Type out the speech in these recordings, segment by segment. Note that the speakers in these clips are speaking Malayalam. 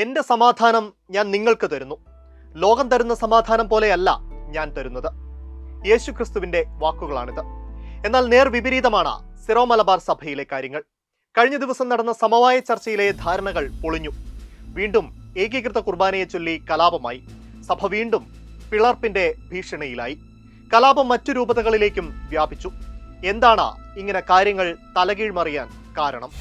എന്റെ സമാധാനം ഞാൻ നിങ്ങൾക്ക് തരുന്നു. ലോകം തരുന്ന സമാധാനം പോലെയല്ല ഞാൻ തരുന്നത്. യേശുക്രിസ്തുവിന്റെ വാക്കുകളാണിത്. എന്നാൽ നേർവിപരീതമാണ് സിറോ മലബാർ സഭയിലെ കാര്യങ്ങൾ. കഴിഞ്ഞ ദിവസം നടന്ന സമവായ ചർച്ചയിലെ ധാരണകൾ പൊളിഞ്ഞു. വീണ്ടും ഏകീകൃത കുർബാനയെ ചൊല്ലി കലാപമായി. സഭ വീണ്ടും പിളർപ്പിന്റെ ഭീഷണിയിലായി. കലാപം മറ്റു രൂപതകളിലേക്കും വ്യാപിച്ചു. എന്താണ് ഇങ്ങനെ കാര്യങ്ങൾ തലകീഴ്മറിയാൻ കാരണം?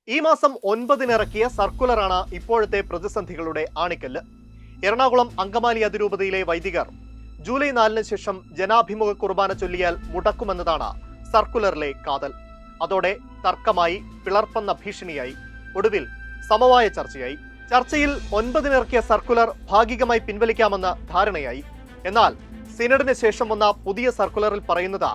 ഈ മാസം 9 ഇറക്കിയ സർക്കുലറാണ് ഇപ്പോഴത്തെ പ്രതിസന്ധികളുടെ ആണിക്കല്ല്. എറണാകുളം അങ്കമാലി അതിരൂപതയിലെ വൈദികർ ജൂലൈ 4 ശേഷം ജനാഭിമുഖ കുർബാന ചൊല്ലിയാൽ മുടക്കുമെന്നതാണ് സർക്കുലറിലെ കാതൽ. അതോടെ തർക്കമായി, പിളർപ്പെന്ന ഭീഷണിയായി. ഒടുവിൽ സമവായ ചർച്ചയായി. ചർച്ചയിൽ 9 ഇറക്കിയ സർക്കുലർ ഭാഗികമായി പിൻവലിക്കാമെന്ന ധാരണയായി. എന്നാൽ സിനഡിന് ശേഷം വന്ന പുതിയ സർക്കുലറിൽ പറയുന്നത്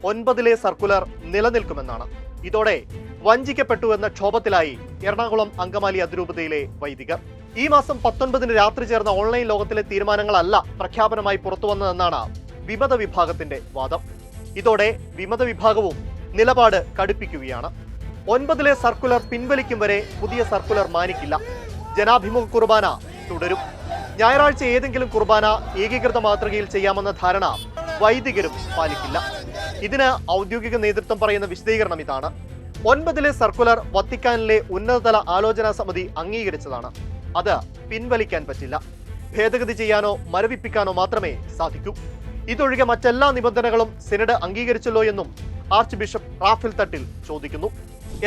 9 സർക്കുലർ നിലനിൽക്കുമെന്നാണ്. ഇതോടെ വഞ്ചിക്കപ്പെട്ടു എന്ന ക്ഷോഭത്തിലായി എറണാകുളം അങ്കമാലി അതിരൂപതയിലെ വൈദികർ. ഈ മാസം 19 രാത്രി ചേർന്ന ഓൺലൈൻ ലോകത്തിലെ തീരുമാനങ്ങളല്ല പ്രഖ്യാപനമായി പുറത്തുവന്നതെന്നാണ് വിമത വിഭാഗത്തിന്റെ വാദം. ഇതോടെ വിമത വിഭാഗവും നിലപാട് കടുപ്പിക്കുകയാണ്. 9 സർക്കുലർ പിൻവലിക്കും വരെ പുതിയ സർക്കുലർ മാനിക്കില്ല. ജനാഭിമുഖ കുർബാന തുടരും. ഞായറാഴ്ച ഏതെങ്കിലും കുർബാന ഏകീകൃത മാതൃകയിൽ ചെയ്യാമെന്ന ധാരണ വൈദികരും പാലിക്കില്ല. ഇതിന് ഔദ്യോഗിക നേതൃത്വം പറയുന്ന വിശദീകരണം ഇതാണ്: 9 സർക്കുലർ വത്തിക്കാനിലെ ഉന്നതതല ആലോചനാ സമിതി അംഗീകരിച്ചതാണ്. അത് പിൻവലിക്കാൻ പറ്റില്ല. ഭേദഗതി ചെയ്യാനോ മരവിപ്പിക്കാനോ മാത്രമേ സാധിക്കൂ. ഇതൊഴികെ മറ്റെല്ലാ നിബന്ധനകളും സിനഡ് അംഗീകരിച്ചല്ലോ എന്നും ആർച്ച് ബിഷപ്പ് റാഫേൽ തട്ടിൽ ചോദിക്കുന്നു.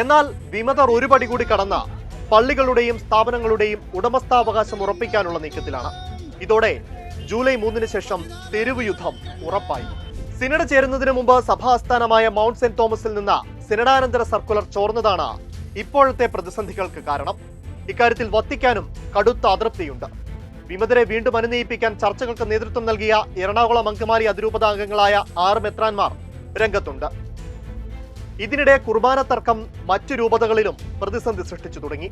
എന്നാൽ വിമതർ ഒരു പടി കൂടി കടന്ന പള്ളികളുടെയും സ്ഥാപനങ്ങളുടെയും ഉടമസ്ഥാവകാശം ഉറപ്പിക്കാനുള്ള നീക്കത്തിലാണ്. ഇതോടെ ജൂലൈ 3 ശേഷം തെരുവ് യുദ്ധം ഉറപ്പായി. സിനഡ് ചേരുന്നതിന് മുമ്പ് സഭാ ആസ്ഥാനമായ മൗണ്ട് സെന്റ് തോമസിൽ നിന്ന് സിനഡാനന്തര സർക്കുലർ ചോർന്നതാണ് ഇപ്പോഴത്തെ പ്രതിസന്ധികൾക്ക് കാരണം. ഇക്കാര്യത്തിൽ വത്തിക്കാനും കടുത്ത അതൃപ്തിയുണ്ട്. വിമതരെ വീണ്ടും അനുനയിപ്പിക്കാൻ ചർച്ചകൾക്ക് നേതൃത്വം നൽകിയ എറണാകുളം അങ്കമാലി അതിരൂപത അംഗങ്ങളായ 6 മെത്രാൻമാർ രംഗത്തുണ്ട്. ഇതിനിടെ കുർബാന തർക്കം മറ്റു രൂപതകളിലും പ്രതിസന്ധി സൃഷ്ടിച്ചു തുടങ്ങി.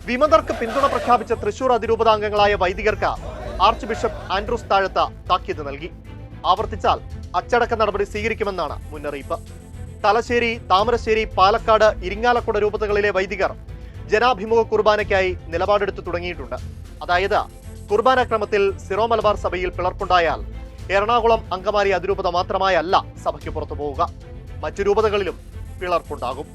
വിമതർക്ക് പിന്തുണ പ്രഖ്യാപിച്ച തൃശൂർ അതിരൂപത അംഗങ്ങളായ വൈദികർക്ക് ആർച്ച് ബിഷപ്പ് ആൻഡ്രൂസ് താഴത്ത് താക്കീത് നൽകി. ആവർത്തിച്ചാൽ അച്ചടക്ക നടപടി സ്വീകരിക്കുമെന്നാണ് മുന്നറിയിപ്പ്. തലശ്ശേരി, താമരശ്ശേരി, പാലക്കാട്, ഇരിങ്ങാലക്കുട രൂപതകളിലെ വൈദികർ ജനാഭിമുഖ കുർബാനയ്ക്കായി നിലപാടെടുത്തു തുടങ്ങിയിട്ടുണ്ട്. അതായത് കുർബാന ക്രമത്തിൽ സിറോ മലബാർ സഭയിൽ പിളർപ്പുണ്ടായാൽ എറണാകുളം അങ്കമാലി അതിരൂപത മാത്രമായല്ല സഭയ്ക്ക് പുറത്തു പോവുക, മറ്റു രൂപതകളിലും പിളർപ്പുണ്ടാകും.